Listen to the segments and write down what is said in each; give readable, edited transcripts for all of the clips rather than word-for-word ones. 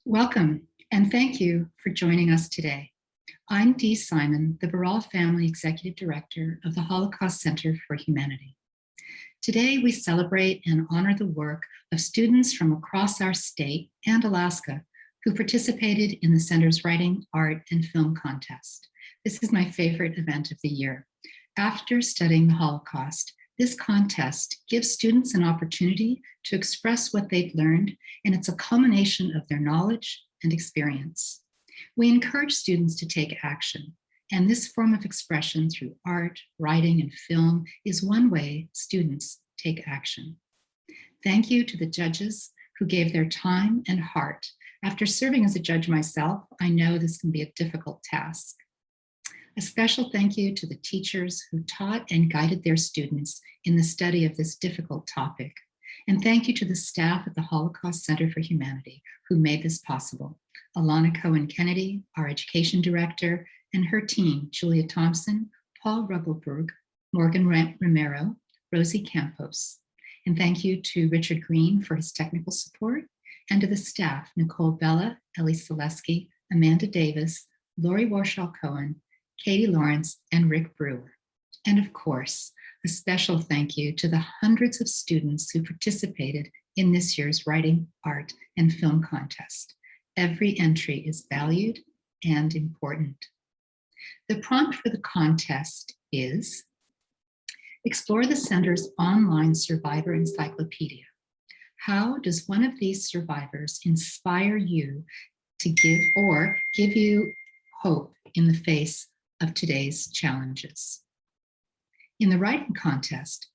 Welcome, and thank you for joining us today. I'm Dee Simon, the Baral Family Executive Director of the Holocaust Center for Humanity. Today, we celebrate and honor the work of students from across our state and Alaska who participated in the Center's Writing, Art, and Film Contest. This is my favorite event of the year. After studying the Holocaust, this contest gives students an opportunity to express what they've learned, and it's a culmination of their knowledge and experience. We encourage students to take action, and this form of expression through art, writing, and film is one way students take action. Thank you to the judges who gave their time and heart. After serving as a judge myself, I know this can be a difficult task. A special thank you to the teachers who taught and guided their students in the study of this difficult topic. And thank you to the staff at the Holocaust Center for Humanity who made this possible. Alana Cohen-Kennedy, our education director, and her team, Julia Thompson, Paul Rubbelberg, Morgan Romero, Rosie Campos. And thank you to Richard Green for his technical support, and to the staff, Nicole Bella, Ellie Selesky, Amanda Davis, Lori Warshaw-Cohen, Katie Lawrence, and Rick Brewer. And of course, a special thank you to the hundreds of students who participated in this year's Writing, Art, and Film Contest. Every entry is valued and important. The prompt for the contest is: explore the Center's online survivor encyclopedia. How does one of these survivors inspire you to give you hope in the face of today's challenges? In the writing contest,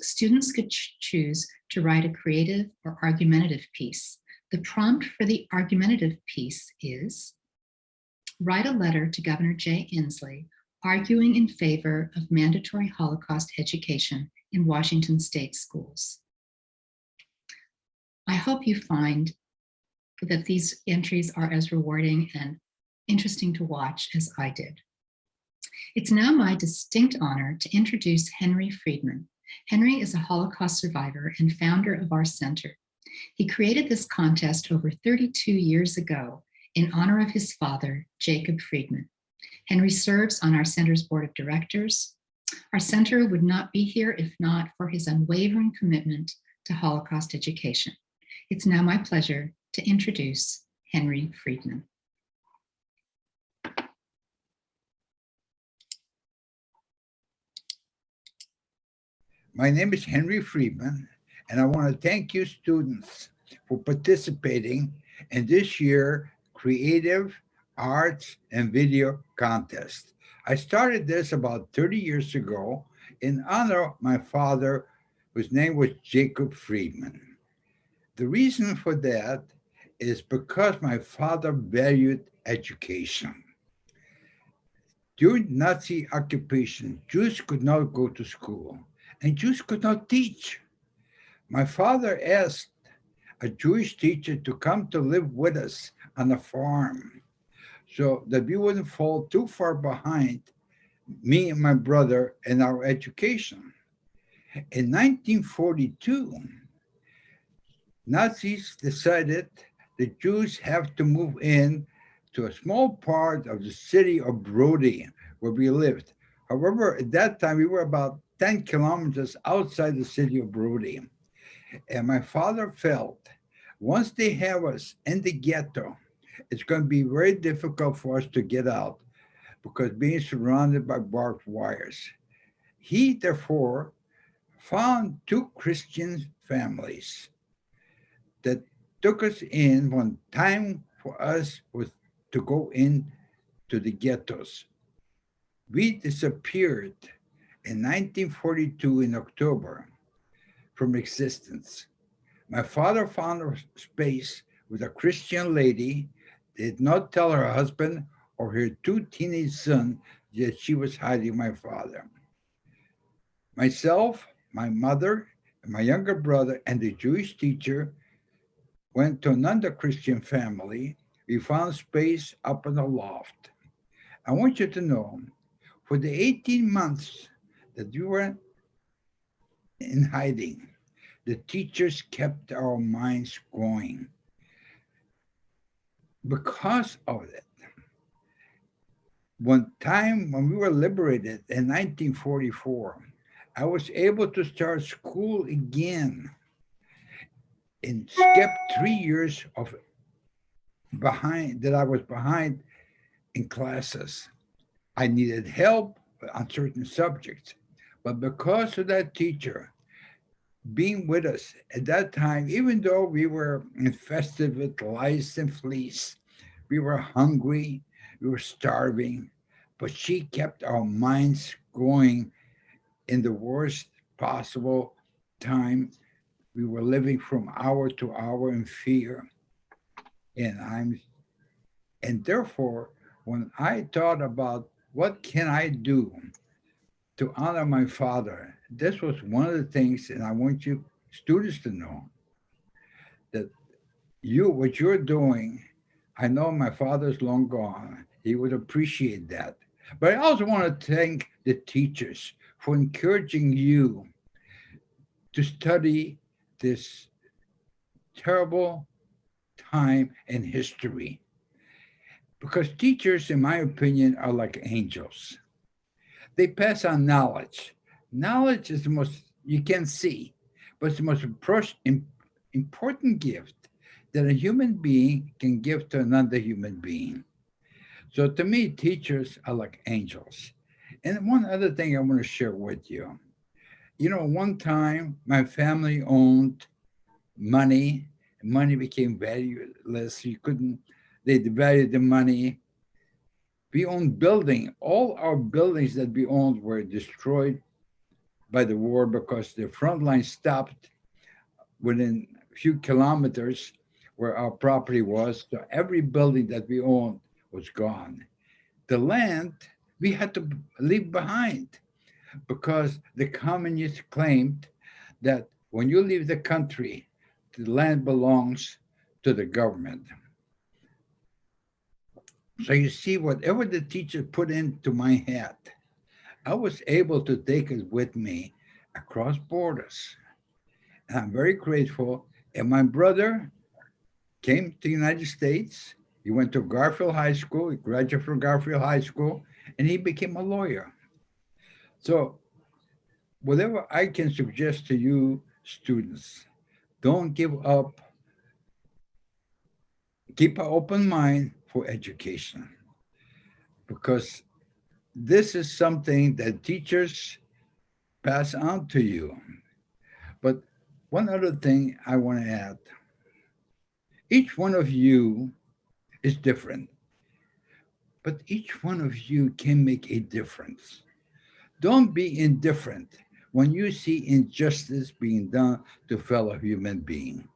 students could choose to write a creative or argumentative piece. The prompt for the argumentative piece is: write a letter to Governor Jay Inslee arguing in favor of mandatory Holocaust education in Washington state schools. I hope you find that these entries are as rewarding and interesting to watch as I did. It's now my distinct honor to introduce Henry Friedman. Henry is a Holocaust survivor and founder of our center. He created this contest over 32 years ago in honor of his father, Jacob Friedman. Henry serves on our center's board of directors. Our center would not be here if not for his unwavering commitment to Holocaust education. It's now my pleasure to introduce Henry Friedman. My name is Henry Friedman, and I want to thank you students for participating in this year's Creative Arts and Video Contest. I started this about 30 years ago in honor of my father, whose name was Jacob Friedman. The reason for that is because my father valued education. During Nazi occupation, Jews could not go to school and Jews could not teach. My father asked a Jewish teacher to come to live with us on a farm so that we wouldn't fall too far behind, me and my brother, in our education. In 1942, Nazis decided the Jews have to move in to a small part of the city of Brody, where we lived. However, at that time, we were about 10 kilometers outside the city of Brody. And my father felt, once they have us in the ghetto, it's going to be very difficult for us to get out because being surrounded by barbed wires. He, therefore, found two Christian families that took us in when time for us was to go in to the ghettos. We disappeared in 1942 in October from existence. My father found a space with a Christian lady, did not tell her husband or her two teenage sons that she was hiding my father. Myself, my mother, and my younger brother, and the Jewish teacher went to another Christian family. We found space up in the loft. I want you to know, for the 18 months that we were in hiding, The teachers kept our minds going. Because of it, one time when we were liberated in 1944, I was able to start school again and skip 3 years of behind that I was behind in classes. I needed help on certain subjects, but because of that teacher being with us at that time, even though we were infested with lice and fleas, we were hungry, we were starving, but she kept our minds going in the worst possible time. We were living from hour to hour in fear. And I'm and therefore, when I thought about what can I do to honor my father, this was one of the things, and I want you students to know that what you're doing, I know my father's long gone. He would appreciate that. But I also want to thank the teachers for encouraging you to study this terrible time in history. Because teachers, in my opinion, are like angels. They pass on knowledge. Knowledge is the most you can see, but it's the most important gift that a human being can give to another human being. So to me, teachers are like angels. And one other thing I want to share with you. You know, one time my family owned money. Money became valueless. You couldn't, they devalued the money. We owned building. All our buildings that we owned were destroyed by the war because the front line stopped within a few kilometers where our property was. So every building that we owned was gone. The land we had to leave behind because the communists claimed that when you leave the country, the land belongs to the government. So you see, whatever the teacher put into my head, I was able to take it with me across borders. And I'm very grateful. And my brother came to the United States. He went to Garfield High School. He graduated from Garfield High School, and he became a lawyer. So whatever I can suggest to you, students, don't give up. Keep an open mind for education because this is something that teachers pass on to you. But one other thing I want to add, each one of you is different, but each one of you can make a difference. Don't be indifferent when you see injustice being done to fellow human being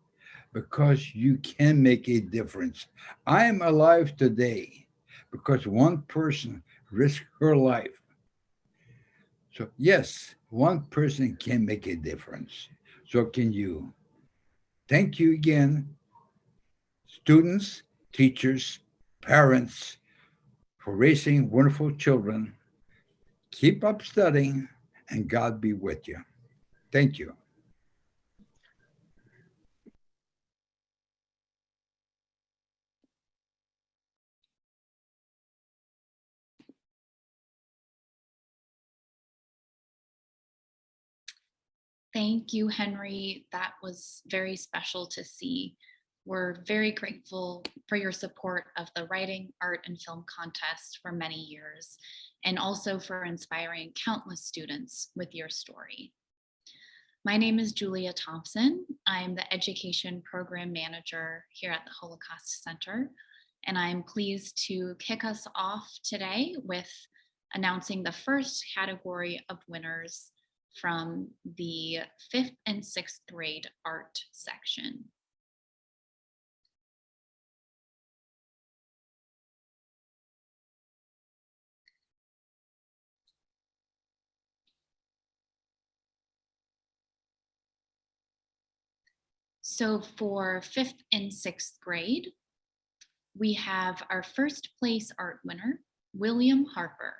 because you can make a difference. I am alive today because one person risked her life. So, yes, one person can make a difference. So can you. Thank you again, students, teachers, parents, for raising wonderful children. Keep up studying, and God be with you. Thank you. Thank you, Henry. That was very special to see. We're very grateful for your support of the Writing, Art, and Film Contest for many years, and also for inspiring countless students with your story. My name is Julia Thompson. I'm the Education Program Manager here at the Holocaust Center, and I'm pleased to kick us off today with announcing the first category of winners from the 5th and 6th grade art section. So for 5th and 6th grade, we have our first place art winner, William Harper,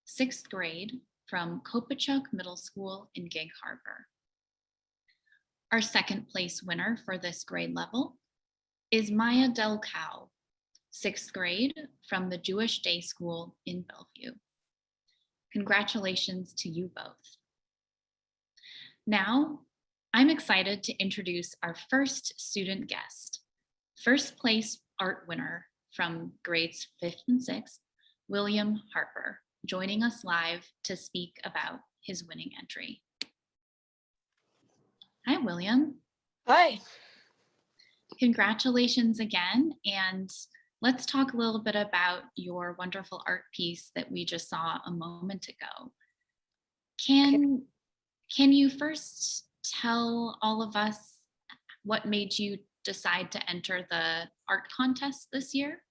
6th grade from Kopachuk Middle School in Gig Harbor. Our second place winner for this grade level is Maya Del Cow, 6th grade from the Jewish Day School in Bellevue. Congratulations to you both. Now, I'm excited to introduce our first student guest, first place art winner from grades 5th and 6th, William Harper, joining us live to speak about his winning entry. Hi, William. Hi. Congratulations again. And let's talk a little bit about your wonderful art piece that we just saw a moment ago. Can you first tell all of us what made you decide to enter the art contest this year?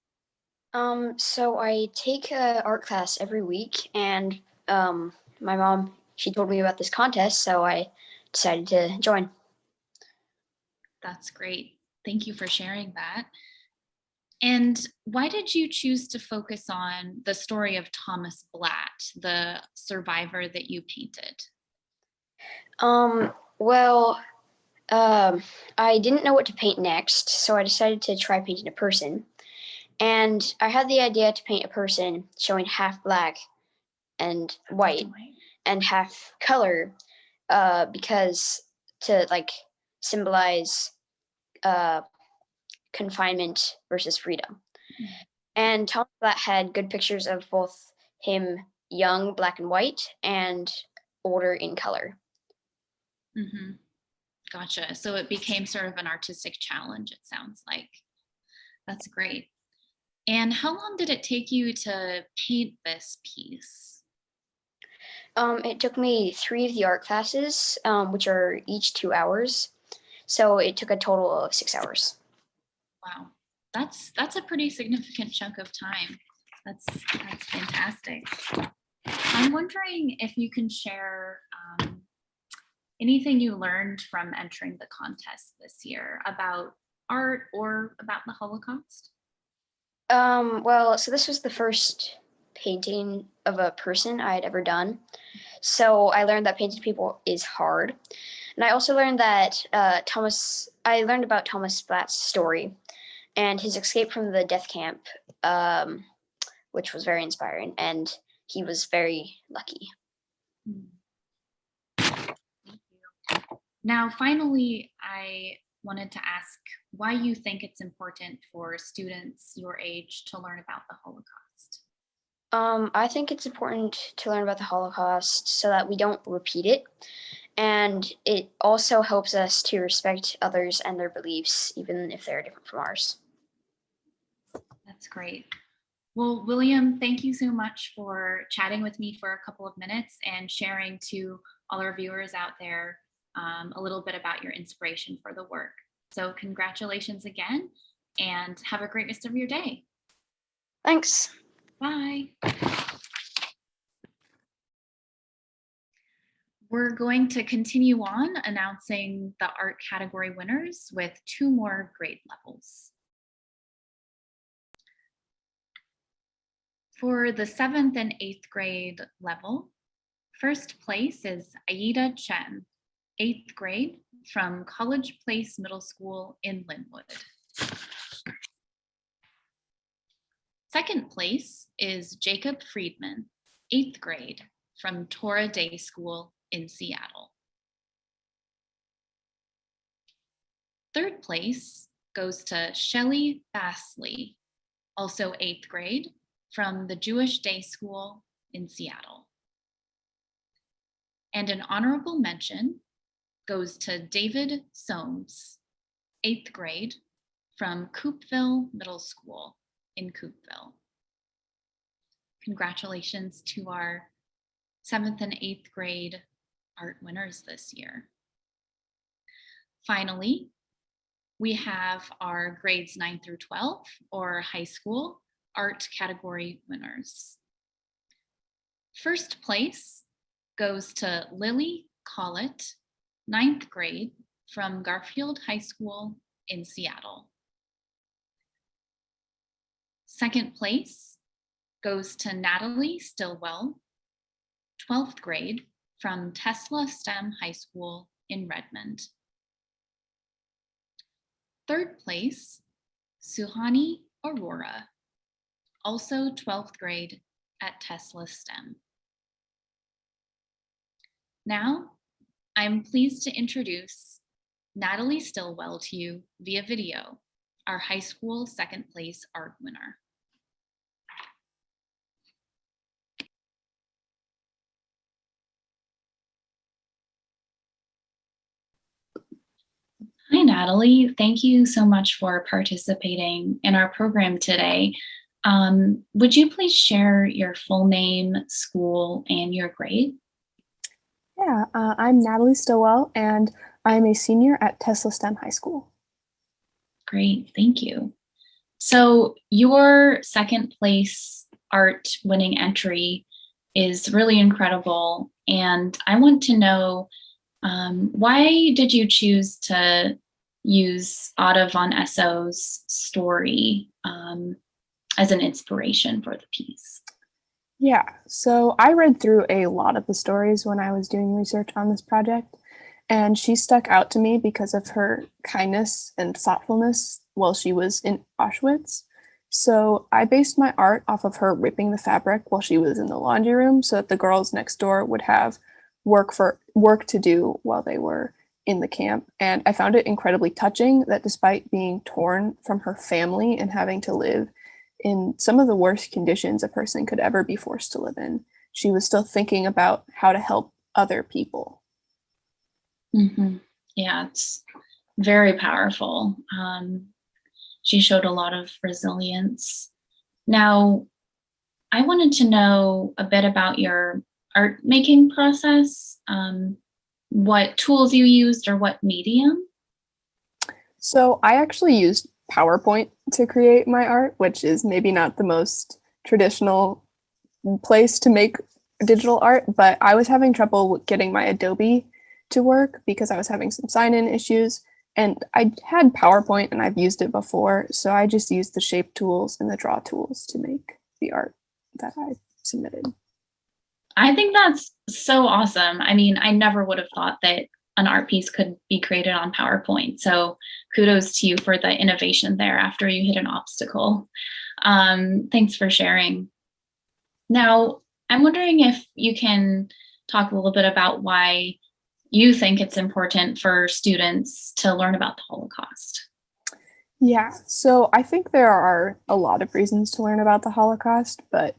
So I take an art class every week, and my mom, she told me about this contest, so I decided to join. That's great. Thank you for sharing that. And why did you choose to focus on the story of Thomas Blatt, the survivor that you painted? I didn't know what to paint next, so I decided to try painting a person. And I had the idea to paint a person showing half black and white and half color, because to symbolize confinement versus freedom. And Thomas Blatt had good pictures of both him young, black and white, and older in color. Mm-hmm. Gotcha. So it became sort of an artistic challenge, it sounds like. That's great. And how long did it take you to paint this piece? It took me 3 of the art classes, which are each 2 hours. So it took a total of 6 hours. Wow, that's a pretty significant chunk of time. That's fantastic. I'm wondering if you can share anything you learned from entering the contest this year about art or about the Holocaust. So this was the first painting of a person I had ever done. So I learned that painting people is hard. And I also learned that I learned about Thomas Blatt's story and his escape from the death camp, which was very inspiring. And he was very lucky. Thank you. Now, finally, I wanted to ask why you think it's important for students your age to learn about the Holocaust. I think it's important to learn about the Holocaust so that we don't repeat it. And it also helps us to respect others and their beliefs, even if they're different from ours. That's great. Well, William, thank you so much for chatting with me for a couple of minutes and sharing to all our viewers out there a little bit about your inspiration for the work. So congratulations again, and have a great rest of your day. Thanks. Bye. We're going to continue on announcing the art category winners with 2 more grade levels. For the 7th and 8th grade level, first place is Aida Chen, 8th grade from College Place Middle School in Linwood. Second place is Jacob Friedman, 8th grade from Torah Day School in Seattle. Third place goes to Shelley Bassley, also 8th grade from the Jewish Day School in Seattle. And an honorable mention goes to David Soames, 8th grade from Coopville Middle School in Coopville. Congratulations to our 7th and 8th grade art winners this year. Finally, we have our grades 9 through 12 or high school art category winners. First place goes to Lily Collett, 9th grade from Garfield High School in Seattle. Second place goes to Natalie Stilwell, 12th grade from Tesla STEM High School in Redmond. Third place, Suhani Aurora, also 12th grade at Tesla STEM. Now, I'm pleased to introduce Natalie Stilwell to you via video, our high school second place art winner. Hi, Natalie. Thank you so much for participating in our program today. Would you please share your full name, school, and your grade? Yeah, I'm Natalie Stilwell, and I'm a senior at Tesla STEM High School. Great, thank you. So your second place art winning entry is really incredible. And I want to know, why did you choose to use Otto von Esso's story as an inspiration for the piece? Yeah, so I read through a lot of the stories when I was doing research on this project, and she stuck out to me because of her kindness and thoughtfulness while she was in Auschwitz. So I based my art off of her ripping the fabric while she was in the laundry room so that the girls next door would have work to do while they were in the camp. And I found it incredibly touching that despite being torn from her family and having to live in some of the worst conditions a person could ever be forced to live in, she was still thinking about how to help other people. Mm-hmm. Yeah, it's very powerful. She showed a lot of resilience. Now, I wanted to know a bit about your art making process, what tools you used or what medium. So I actually used PowerPoint to create my art, which is maybe not the most traditional place to make digital art, but I was having trouble getting my Adobe to work because I was having some sign-in issues, and I had PowerPoint and I've used it before, so I just used the shape tools and the draw tools to make the art that I submitted. I think that's so awesome. I mean, I never would have thought that an art piece could be created on PowerPoint. So kudos to you for the innovation there after you hit an obstacle. Thanks for sharing. Now, I'm wondering if you can talk a little bit about why you think it's important for students to learn about the Holocaust. Yeah, so I think there are a lot of reasons to learn about the Holocaust, but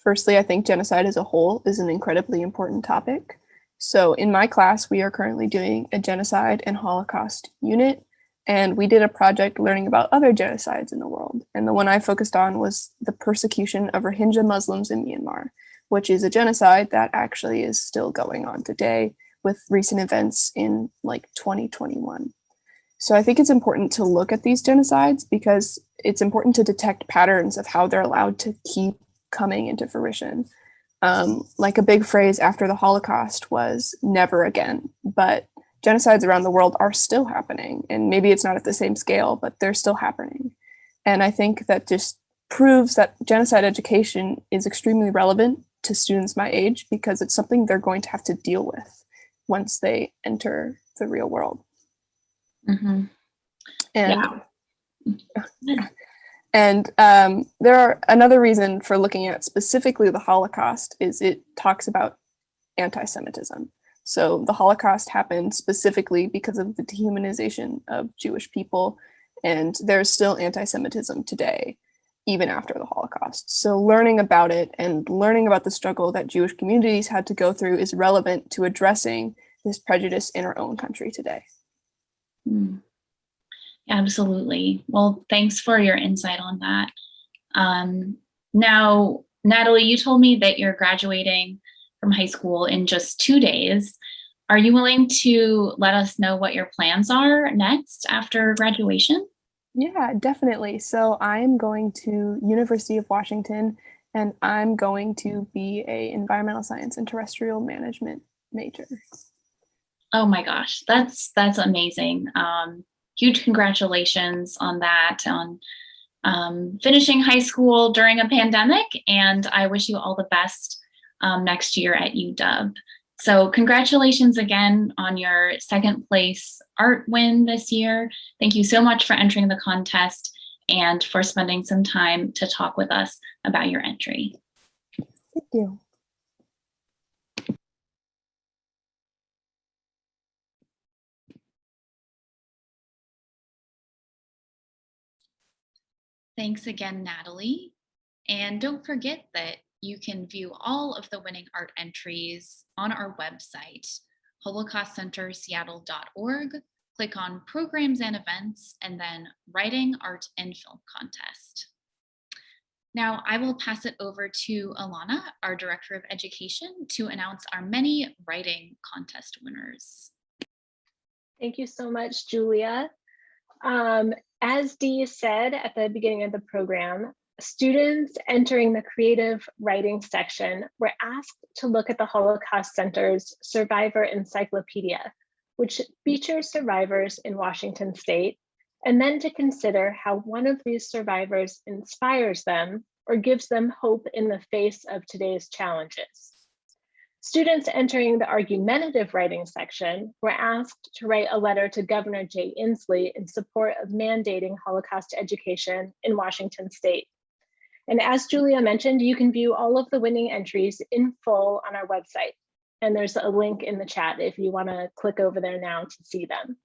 firstly, I think genocide as a whole is an incredibly important topic. So in my class, we are currently doing a genocide and Holocaust unit, and we did a project learning about other genocides in the world. And the one I focused on was the persecution of Rohingya Muslims in Myanmar, which is a genocide that actually is still going on today with recent events in like 2021. So I think it's important to look at these genocides because it's important to detect patterns of how they're allowed to keep coming into fruition. Like a big phrase after the Holocaust was never again, but genocides around the world are still happening, and maybe it's not at the same scale, but they're still happening. And I think that just proves that genocide education is extremely relevant to students my age because it's something they're going to have to deal with once they enter the real world. Mm-hmm. And Yeah. And there are another reason for looking at specifically the Holocaust is it talks about anti-Semitism. So the Holocaust happened specifically because of the dehumanization of Jewish people, and there's still anti-Semitism today, even after the Holocaust. So learning about it and learning about the struggle that Jewish communities had to go through is relevant to addressing this prejudice in our own country today. Mm. Absolutely. Well, thanks for your insight on that. Now, Natalie, you told me that you're graduating from high school in just 2 days. Are you willing to let us know what your plans are next after graduation? Yeah, definitely. So I'm going to University of Washington, and I'm going to be a environmental science and terrestrial management major. Oh my gosh, that's amazing. Huge congratulations on that, on finishing high school during a pandemic, and I wish you all the best next year at UW. So congratulations again on your second place art win this year. Thank you so much for entering the contest and for spending some time to talk with us about your entry. Thank you. Thanks again, Natalie. And don't forget that you can view all of the winning art entries on our website, holocaustcenterseattle.org. Click on Programs and Events, and then Writing, Art, and Film Contest. Now, I will pass it over to Alana, our Director of Education, to announce our many writing contest winners. Thank you so much, Julia. As Dee said at the beginning of the program, students entering the creative writing section were asked to look at the Holocaust Center's Survivor Encyclopedia, which features survivors in Washington State, and then to consider how one of these survivors inspires them or gives them hope in the face of today's challenges. Students entering the argumentative writing section were asked to write a letter to Governor Jay Inslee in support of mandating Holocaust education in Washington State. And as Julia mentioned, you can view all of the winning entries in full on our website. And there's a link in the chat if you want to click over there now to see them.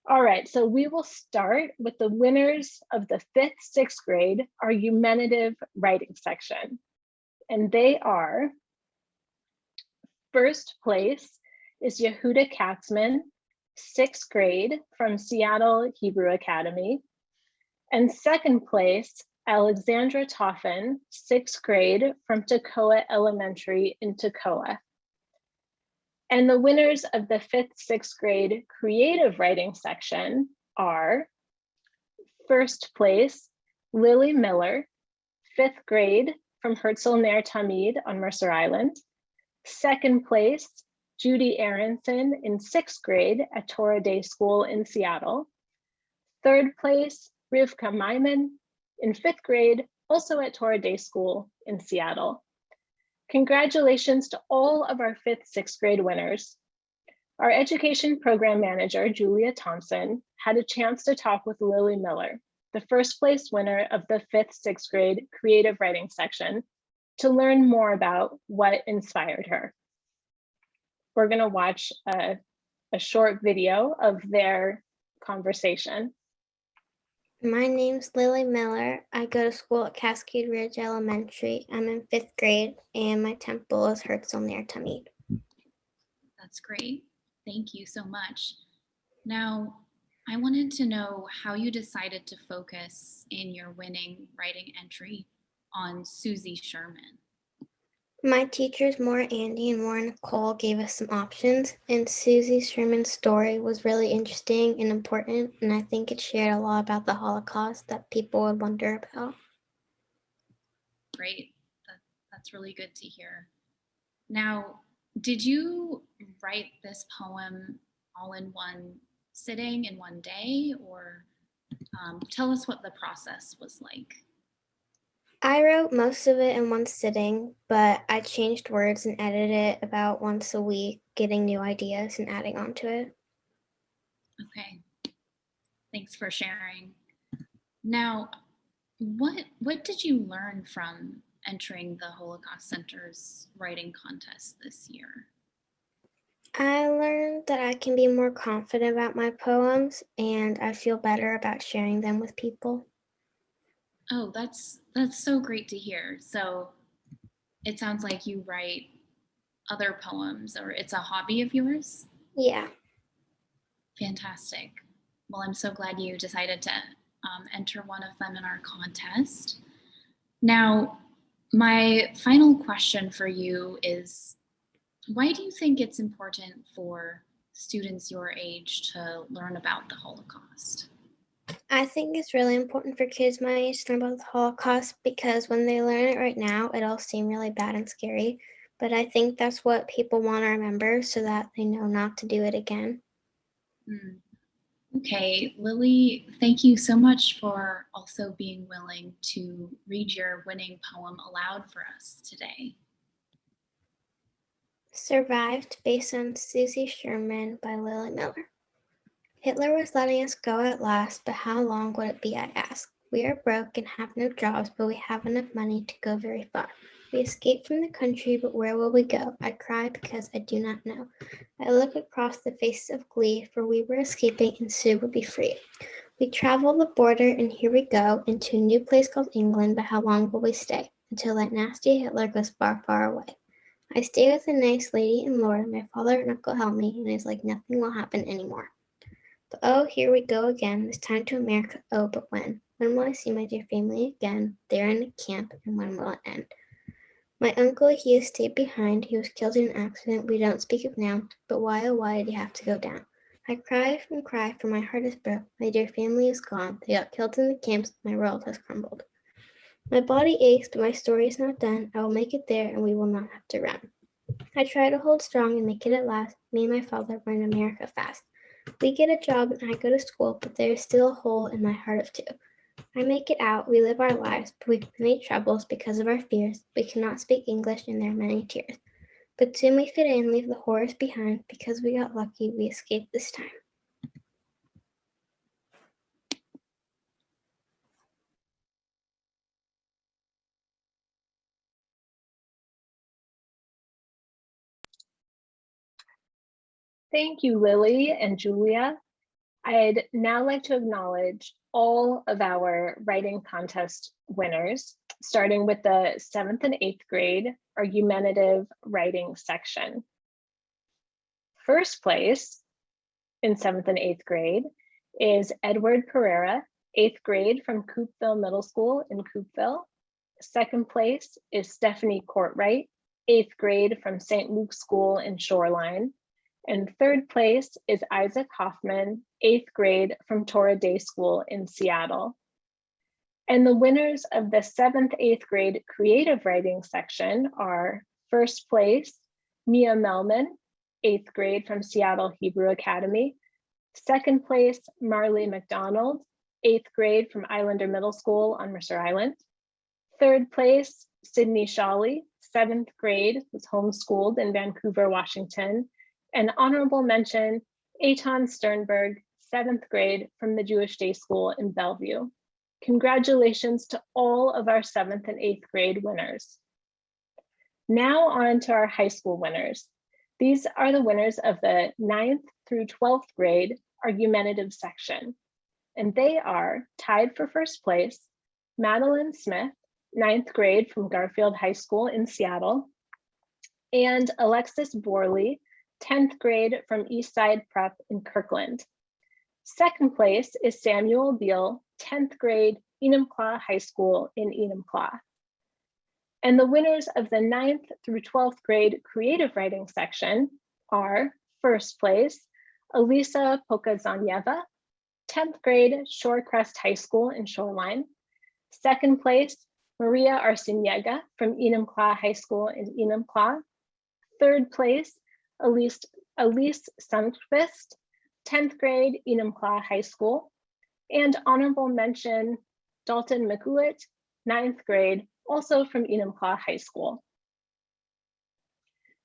All right, so we will start with the winners of the 5th, 6th grade argumentative writing section. And they are, first place is Yehuda Katzman, 6th grade from Seattle Hebrew Academy. And second place, Alexandra Toffin, 6th grade from Toccoa Elementary in Toccoa. And the winners of the 5th, 6th grade creative writing section are, first place, Lily Miller, 5th grade from Herzl Ner Tamid on Mercer Island. Second place, Judy Aronson in 6th grade at Torah Day School in Seattle. Third place, Rivka Maiman in 5th grade, also at Torah Day School in Seattle. Congratulations to all of our 5th, 6th grade winners. Our education program manager, Julia Thompson, had a chance to talk with Lily Miller, the first place winner of the 5th, 6th grade creative writing section, to learn more about what inspired her. We're going to watch a short video of their conversation. My name's Lily Miller. I go to school at Cascade Ridge Elementary. I'm in 5th grade, and my temple is Herzl Ner Tamid. That's great. Thank you so much. Now, I wanted to know how you decided to focus in your winning writing entry on Susie Sherman. My teachers, Maura Andy and Maura Nicole, gave us some options, and Susie Sherman's story was really interesting and important, and I think it shared a lot about the Holocaust that people would wonder about. Great. That's really good to hear. Now, did you write this poem all in one sitting in one day, or tell us what the process was like? I wrote most of it in one sitting, but I changed words and edited it about once a week, getting new ideas and adding on to it. Okay, thanks for sharing. Now, what did you learn from entering the Holocaust Center's writing contest this year? I learned that I can be more confident about my poems, and I feel better about sharing them with people. Oh, that's so great to hear. So it sounds like you write other poems, or it's a hobby of yours? Yeah. Fantastic. Well, I'm so glad you decided to enter one of them in our contest. Now, my final question for you is, why do you think it's important for students your age to learn about the Holocaust? I think it's really important for kids my age to learn about the Holocaust because when they learn it right now, it all seems really bad and scary. But I think that's what people want to remember so that they know not to do it again. Okay, Lily, thank you so much for also being willing to read your winning poem aloud for us today. Survived based on Susie Sherman by Lily Miller. Hitler was letting us go at last, but how long would it be, I ask? We are broke and have no jobs, but we have enough money to go very far. We escaped from the country, but where will we go? I cry because I do not know. I look across the faces of glee, for we were escaping and Sue would be free. We travel the border and here we go into a new place called England, but how long will we stay? Until that nasty Hitler goes far, far away. I stay with a nice lady in Lord. My father and uncle help me, and it's like nothing will happen anymore. But oh, here we go again, this time to America. Oh, but when? When will I see my dear family again? They're in a camp, and when will it end? My uncle, he has stayed behind. He was killed in an accident we don't speak of now. But why, oh, why did he have to go down? I cry, for my heart is broke. My dear family is gone. They got killed in the camps. My world has crumbled. My body aches, but my story is not done. I will make it there, and we will not have to run. I try to hold strong and make it at last. Me and my father were in America fast. We get a job and I go to school, but there is still a hole in my heart of two. I make it out, we live our lives, but we've many troubles because of our fears. We cannot speak English and there are many tears. But soon we fit in, leave the horrors behind. Because we got lucky, we escaped this time. Thank you, Lily and Julia. I'd now like to acknowledge all of our writing contest winners, starting with the 7th and 8th grade argumentative writing section. First place in 7th and 8th grade is Edward Pereira, 8th grade from Coopville Middle School in Coopville. Second place is Stephanie Courtwright, 8th grade from St. Luke's School in Shoreline. And third place is Isaac Hoffman, 8th grade from Torah Day School in Seattle. And the winners of the 7th, 8th grade creative writing section are first place, Mia Melman, 8th grade from Seattle Hebrew Academy. Second place, Marley McDonald, 8th grade from Islander Middle School on Mercer Island. Third place, Sydney Shawley, 7th grade, was homeschooled in Vancouver, Washington. And honorable mention, Eitan Sternberg, 7th grade from the Jewish Day School in Bellevue. Congratulations to all of our 7th and 8th grade winners. Now on to our high school winners. These are the winners of the 9th through 12th grade argumentative section. And they are tied for first place, Madeline Smith, 9th grade from Garfield High School in Seattle, and Alexis Borley, 10th grade from Eastside Prep in Kirkland. Second place is Samuel Beal, 10th grade, Enumclaw High School in Enumclaw. And the winners of the 9th through 12th grade creative writing section are first place, Elisa Pokazanyeva, 10th grade, Shorecrest High School in Shoreline. Second place, Maria Arciniega from Enumclaw High School in Enumclaw. Third place, Elise Sundquist, 10th grade, Enumclaw High School. And honorable mention, Dalton McCullett, 9th grade, also from Enumclaw High School.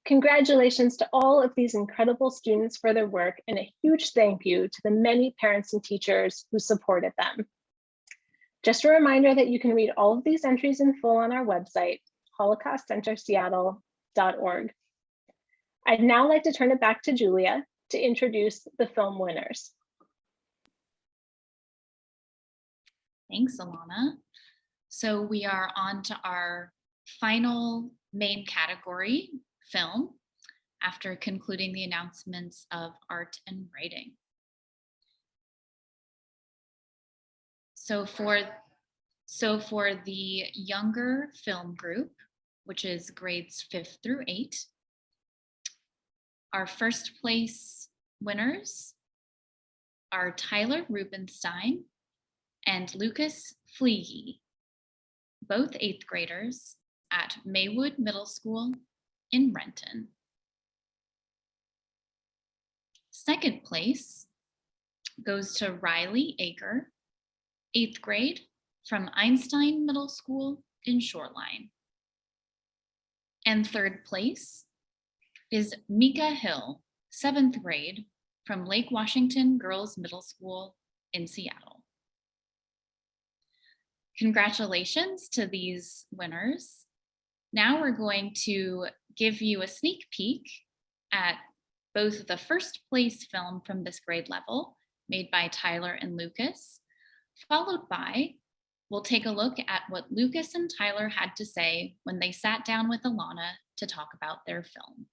Congratulations to all of these incredible students for their work, and a huge thank you to the many parents and teachers who supported them. Just a reminder that you can read all of these entries in full on our website, holocaustcenterseattle.org. I'd now like to turn it back to Julia to introduce the film winners. Thanks, Alana. So we are on to our final main category, film, after concluding the announcements of art and writing. So for the younger film group, which is grades 5th through 8, our first place winners are Tyler Rubenstein and Lucas Fleege, both 8th graders at Maywood Middle School in Renton. Second place goes to Riley Aker, 8th grade from Einstein Middle School in Shoreline. And third place is Mika Hill, 7th grade, from Lake Washington Girls Middle School in Seattle. Congratulations to these winners. Now we're going to give you a sneak peek at both the first place film from this grade level, made by Tyler and Lucas, followed by, we'll take a look at what Lucas and Tyler had to say when they sat down with Alana to talk about their film.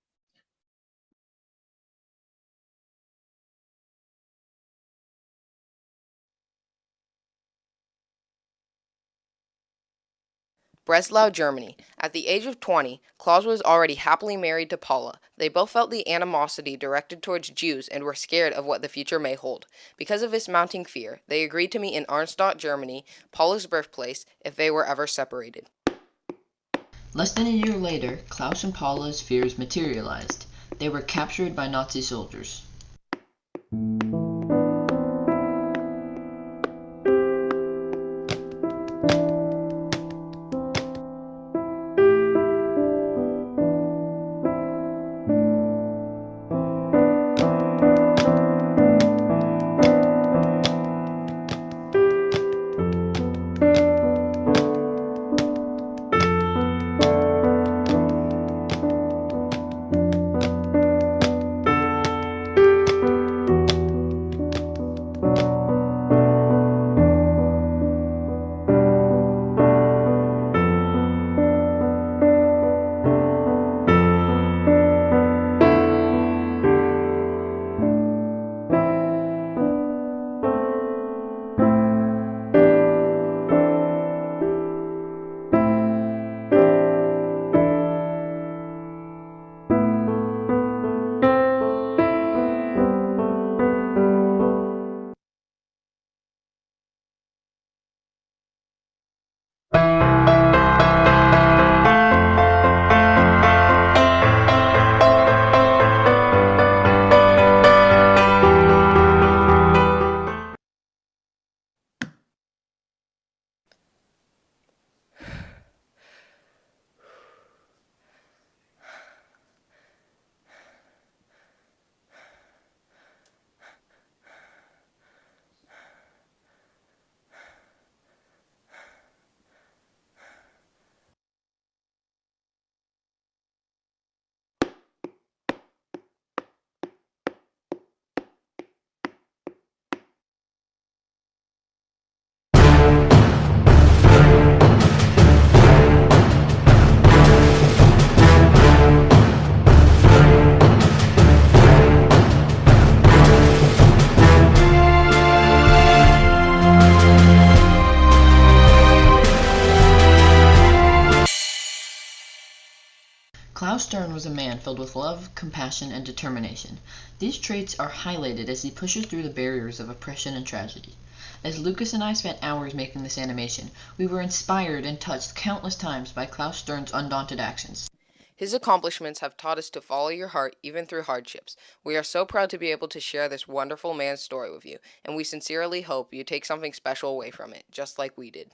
Breslau, Germany. At the age of 20, Klaus was already happily married to Paula. They both felt the animosity directed towards Jews and were scared of what the future may hold. Because of this mounting fear, they agreed to meet in Arnstadt, Germany, Paula's birthplace, if they were ever separated. Less than a year later, Klaus and Paula's fears materialized. They were captured by Nazi soldiers. Klaus Stern was a man filled with love, compassion, and determination. These traits are highlighted as he pushes through the barriers of oppression and tragedy. As Lucas and I spent hours making this animation, we were inspired and touched countless times by Klaus Stern's undaunted actions. His accomplishments have taught us to follow your heart even through hardships. We are so proud to be able to share this wonderful man's story with you, and we sincerely hope you take something special away from it, just like we did.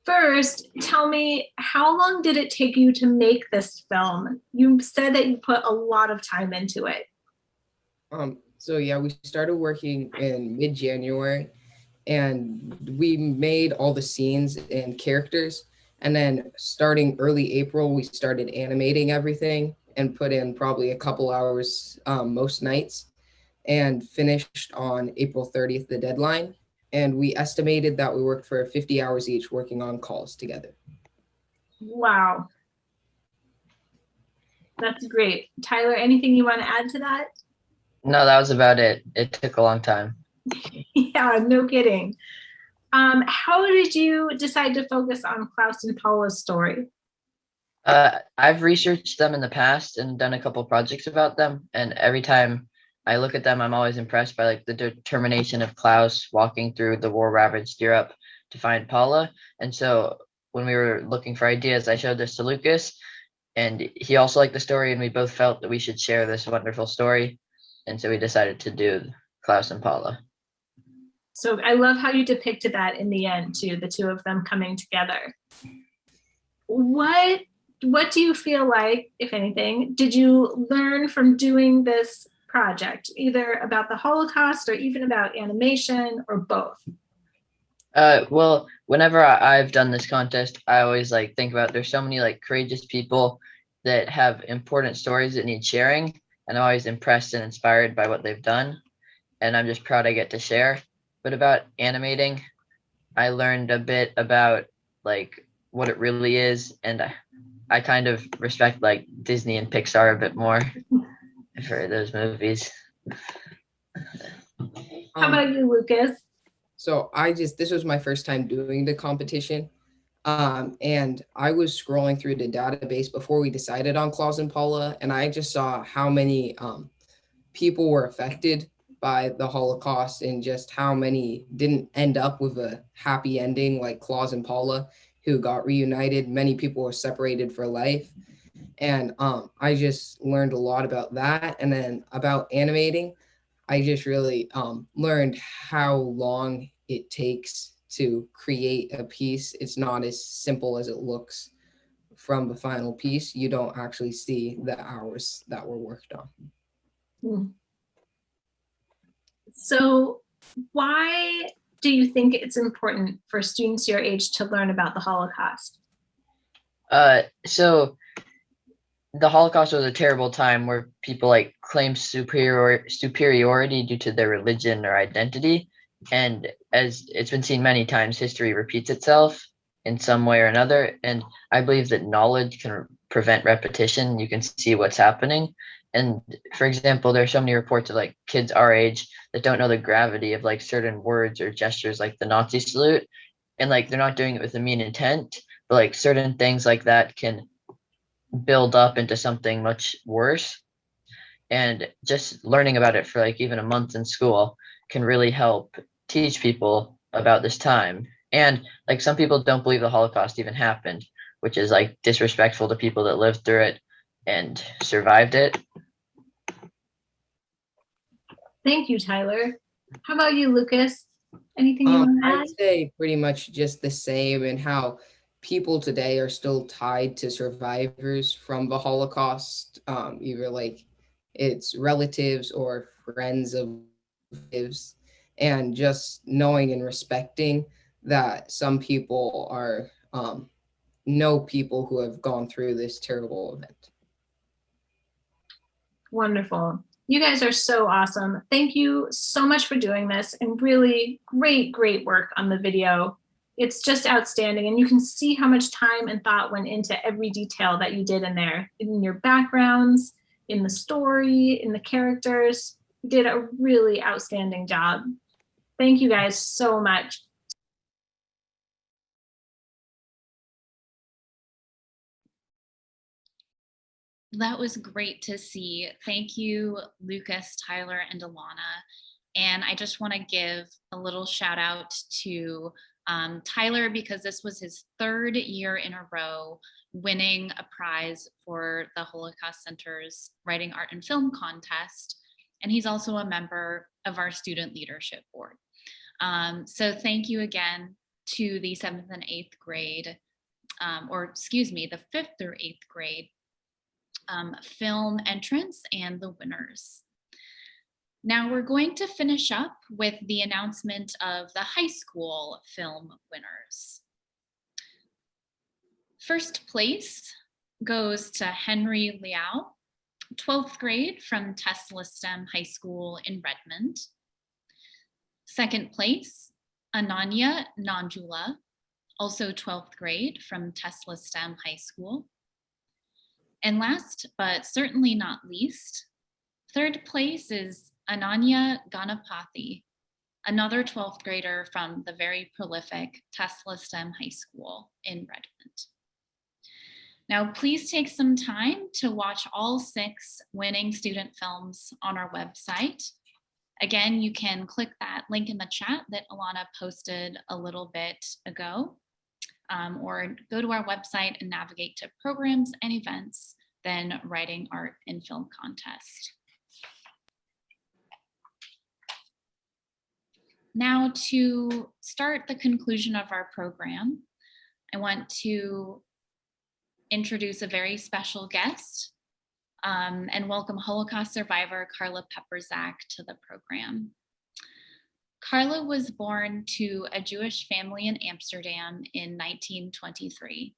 First, tell me, how long did it take you to make this film? You said that you put a lot of time into it. So yeah, we started working in mid-January, and we made all the scenes and characters. And then starting early April, we started animating everything and put in probably a couple hours most nights, and finished on April 30th, the deadline. And we estimated that we worked for 50 hours each working on calls together. Wow. That's great. Tyler, anything you want to add to that? No, that was about it. It took a long time. Yeah, no kidding. How did you decide to focus on Klaus and Paula's story? I've researched them in the past and done a couple projects about them, and every time I look at them, I'm always impressed by like the determination of Klaus walking through the war-ravaged Europe to find Paula. And so when we were looking for ideas, I showed this to Lucas, and he also liked the story, and we both felt that we should share this wonderful story. And so we decided to do Klaus and Paula. So I love how you depicted that in the end too, the two of them coming together. What do you feel like, if anything, did you learn from doing this project, either about the Holocaust or even about animation or both? Well, whenever I've done this contest, I always like think about there's so many like courageous people that have important stories that need sharing, and I'm always impressed and inspired by what they've done, and I'm just proud I get to share. But about animating, I learned a bit about like what it really is, and I kind of respect like Disney and Pixar a bit more for those movies. How about you, Lucas? So this was my first time doing the competition. And I was scrolling through the database before we decided on Klaus and Paula, and I just saw how many people were affected by the Holocaust and just how many didn't end up with a happy ending like Klaus and Paula, who got reunited. Many people were separated for life. And I just learned a lot about that. And then about animating, I just really learned how long it takes to create a piece. It's not as simple as it looks from the final piece. You don't actually see the hours that were worked on. So why do you think it's important for students your age to learn about the Holocaust? So the Holocaust was a terrible time where people like claim superiority due to their religion or identity. And as it's been seen many times, history repeats itself in some way or another. And I believe that knowledge can prevent repetition. You can see what's happening. And for example, there are so many reports of like kids our age that don't know the gravity of like certain words or gestures like the Nazi salute. And like they're not doing it with a mean intent, but like certain things like that can build up into something much worse. And just learning about it for like even a month in school can really help teach people about this time. And like some people don't believe the Holocaust even happened, which is like disrespectful to people that lived through it and survived it. Thank you, Tyler. How about you, Lucas? Anything you want to add? I'd say pretty much just the same, and how people today are still tied to survivors from the Holocaust, either like it's relatives or friends of relatives, and just knowing and respecting that some people are know people who have gone through this terrible event. Wonderful. You guys are so awesome. Thank you so much for doing this, and really great work on the video. It's just outstanding, and you can see how much time and thought went into every detail that you did in there, in your backgrounds, in the story, in the characters. You did a really outstanding job. Thank you guys so much. That was great to see. Thank you, Lucas, Tyler, and Alana. And I just want to give a little shout out to Tyler, because this was his third year in a row winning a prize for the Holocaust Center's Writing, Art, and Film contest. And he's also a member of our Student Leadership Board. So thank you again to the 7th and 8th grade, the 5th through 8th grade film entrants and the winners. Now we're going to finish up with the announcement of the high school film winners. First place goes to Henry Liao, 12th grade from Tesla STEM High School in Redmond. Second place, Ananya Ganapathi, also 12th grade from Tesla STEM High School. And last, but certainly not least, third place is Ananya Ganapathi, another 12th grader from the very prolific Tesla STEM High School in Redmond. Now, please take some time to watch all 6 winning student films on our website. Again, you can click that link in the chat that Alana posted a little bit ago, or go to our website and navigate to programs and events, then Writing, Art, and Film Contest. Now, to start the conclusion of our program, I want to introduce a very special guest and welcome Holocaust survivor Carla Pepperzak to the program. Carla was born to a Jewish family in Amsterdam in 1923.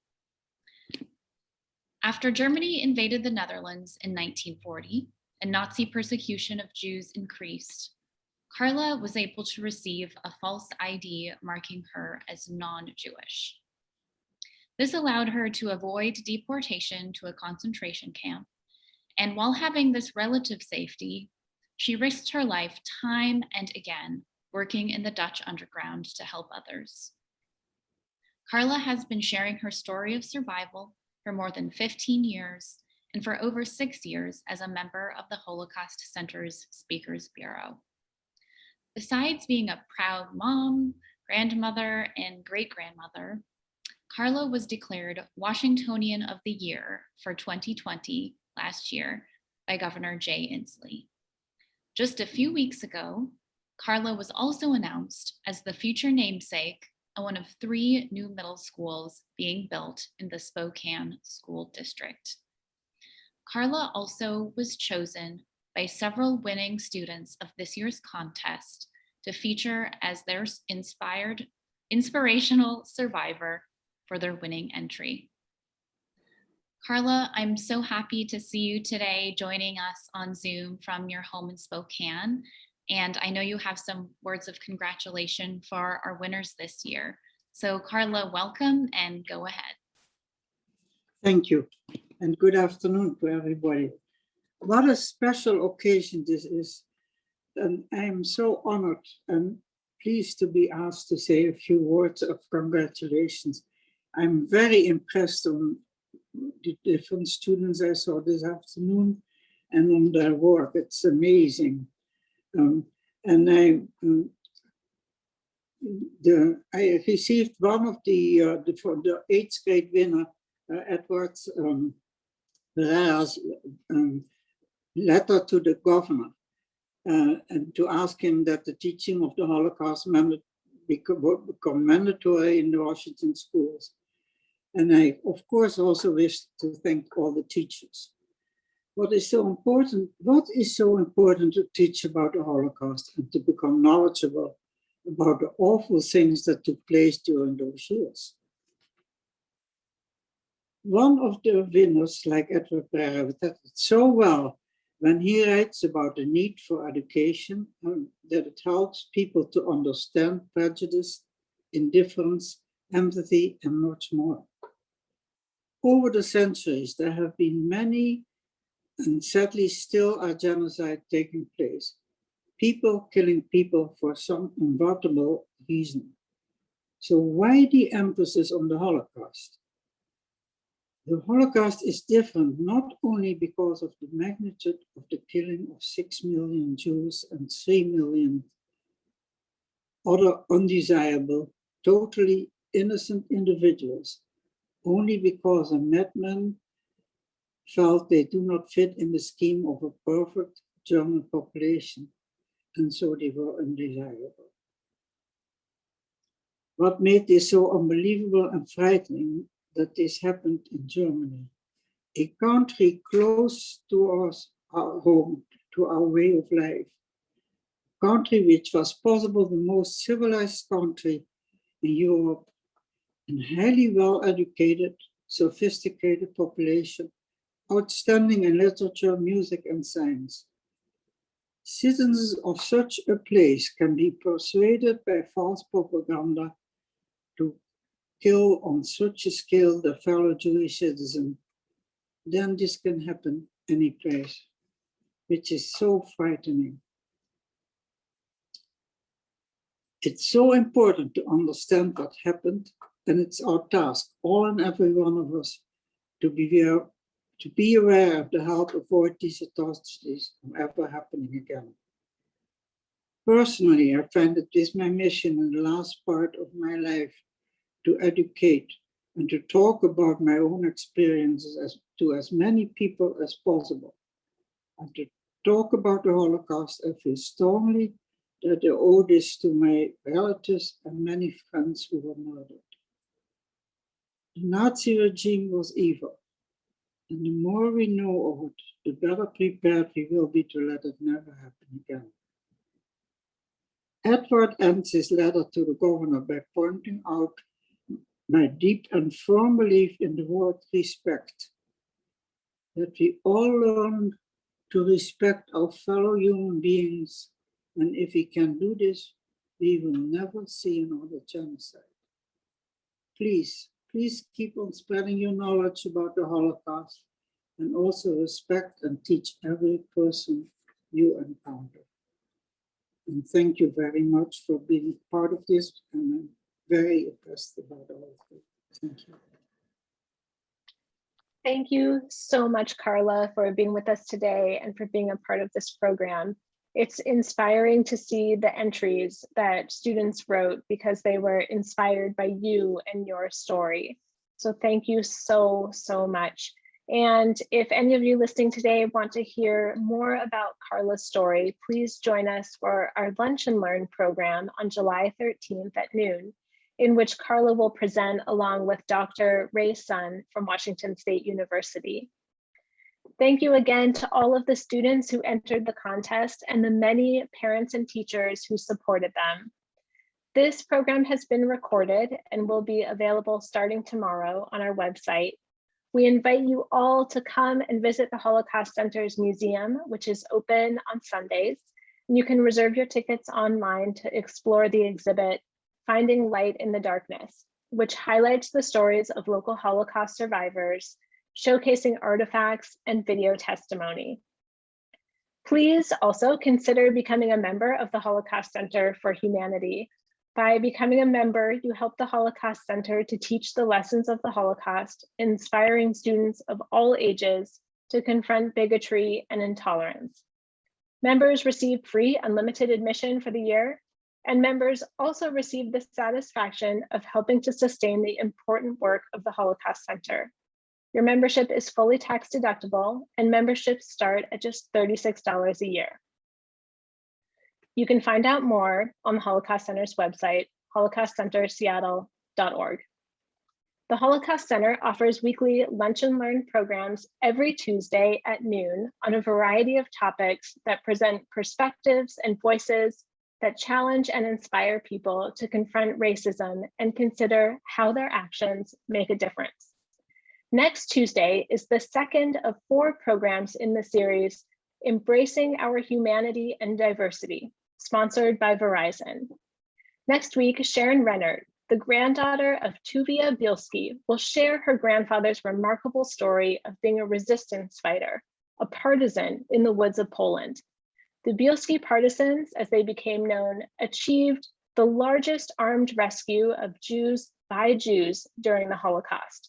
After Germany invaded the Netherlands in 1940 and Nazi persecution of Jews increased, Carla was able to receive a false ID marking her as non-Jewish. This allowed her to avoid deportation to a concentration camp, and while having this relative safety, she risked her life time and again working in the Dutch underground to help others. Carla has been sharing her story of survival for more than 15 years and for over 6 years as a member of the Holocaust Center's Speakers Bureau. Besides being a proud mom, grandmother, and great-grandmother, Carla was declared Washingtonian of the Year for 2020 last year by Governor Jay Inslee. Just a few weeks ago, Carla was also announced as the future namesake of one of 3 new middle schools being built in the Spokane School District. Carla also was chosen by several winning students of this year's contest to feature as their inspirational survivor for their winning entry. Carla, I'm so happy to see you today joining us on Zoom from your home in Spokane. And I know you have some words of congratulation for our winners this year. So Carla, welcome and go ahead. Thank you, and good afternoon to everybody. What a special occasion this is. And I'm so honored and pleased to be asked to say a few words of congratulations. I'm very impressed on the different students I saw this afternoon and on their work. It's amazing. I received one of the 8th grade winner, Edward's Pereira's letter to the governor, and to ask him that the teaching of the Holocaust become mandatory in the Washington schools. And I, of course, also wish to thank all the teachers. What is so important to teach about the Holocaust and to become knowledgeable about the awful things that took place during those years? One of the winners, like Edward Pereira, did it so well when he writes about the need for education and that it helps people to understand prejudice, indifference, empathy, and much more. Over the centuries, there have been many, and sadly still are, genocide taking place. People killing people for some unworkable reason. So why the emphasis on the Holocaust? The Holocaust is different not only because of the magnitude of the killing of 6 million Jews and 3 million other undesirable, totally innocent individuals, only because a madman felt they do not fit in the scheme of a perfect German population, and so they were undesirable. What made this so unbelievable and frightening that this happened in Germany, a country close to us, our home, to our way of life, a country which was possibly the most civilized country in Europe, and highly well-educated, sophisticated population, outstanding in literature, music, and science. Citizens of such a place can be persuaded by false propaganda to kill on such a scale their fellow Jewish citizen, then this can happen any place, which is so frightening. It's so important to understand what happened, and it's our task, all and every one of us, to be aware of the help to avoid these atrocities from ever happening again. Personally, I find it is my mission in the last part of my life to educate and to talk about my own experiences to as many people as possible. And to talk about the Holocaust, I feel strongly that I owe this to my relatives and many friends who were murdered. The Nazi regime was evil, and the more we know of it, the better prepared we will be to let it never happen again. Edward ends his letter to the governor by pointing out my deep and firm belief in the word respect, that we all learn to respect our fellow human beings, and if we can do this, we will never see another genocide. Please keep on spreading your knowledge about the Holocaust, and also respect and teach every person you encounter. And thank you very much for being part of this, and I'm very impressed about all of it. Thank you. Thank you so much, Carla, for being with us today and for being a part of this program. It's inspiring to see the entries that students wrote because they were inspired by you and your story. So thank you so much. And if any of you listening today want to hear more about Carla's story, please join us for our Lunch and Learn program on July 13th at noon, in which Carla will present along with Dr. Ray Sun from Washington State University. Thank you again to all of the students who entered the contest and the many parents and teachers who supported them. This program has been recorded and will be available starting tomorrow on our website. We invite you all to come and visit the Holocaust Center's museum, which is open on Sundays. And you can reserve your tickets online to explore the exhibit, Finding Light in the Darkness, which highlights the stories of local Holocaust survivors, showcasing artifacts and video testimony. Please also consider becoming a member of the Holocaust Center for Humanity. By becoming a member, you help the Holocaust Center to teach the lessons of the Holocaust, inspiring students of all ages to confront bigotry and intolerance. Members receive free unlimited admission for the year, and members also receive the satisfaction of helping to sustain the important work of the Holocaust Center. Your membership is fully tax deductible, and memberships start at just $36 a year. You can find out more on the Holocaust Center's website, holocaustcenterseattle.org. The Holocaust Center offers weekly Lunch and Learn programs every Tuesday at noon on a variety of topics that present perspectives and voices that challenge and inspire people to confront racism and consider how their actions make a difference. Next Tuesday is the second of 4 programs in the series, Embracing Our Humanity and Diversity, sponsored by Verizon. Next week, Sharon Rennert, the granddaughter of Tuvia Bielski, will share her grandfather's remarkable story of being a resistance fighter, a partisan in the woods of Poland. The Bielski partisans, as they became known, achieved the largest armed rescue of Jews by Jews during the Holocaust.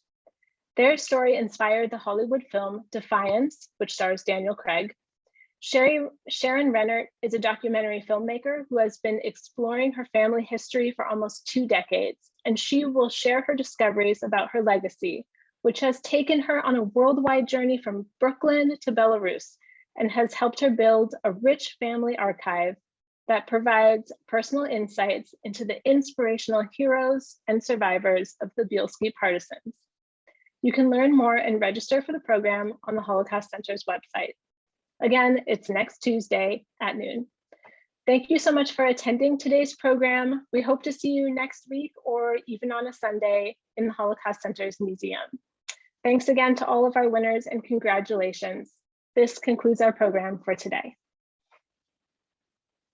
Their story inspired the Hollywood film Defiance, which stars Daniel Craig. Sharon Rennert is a documentary filmmaker who has been exploring her family history for almost 2 decades, and she will share her discoveries about her legacy, which has taken her on a worldwide journey from Brooklyn to Belarus and has helped her build a rich family archive that provides personal insights into the inspirational heroes and survivors of the Bielski partisans. You can learn more and register for the program on the Holocaust Center's website. Again, it's next Tuesday at noon. Thank you so much for attending today's program. We hope to see you next week or even on a Sunday in the Holocaust Center's museum. Thanks again to all of our winners and congratulations. This concludes our program for today.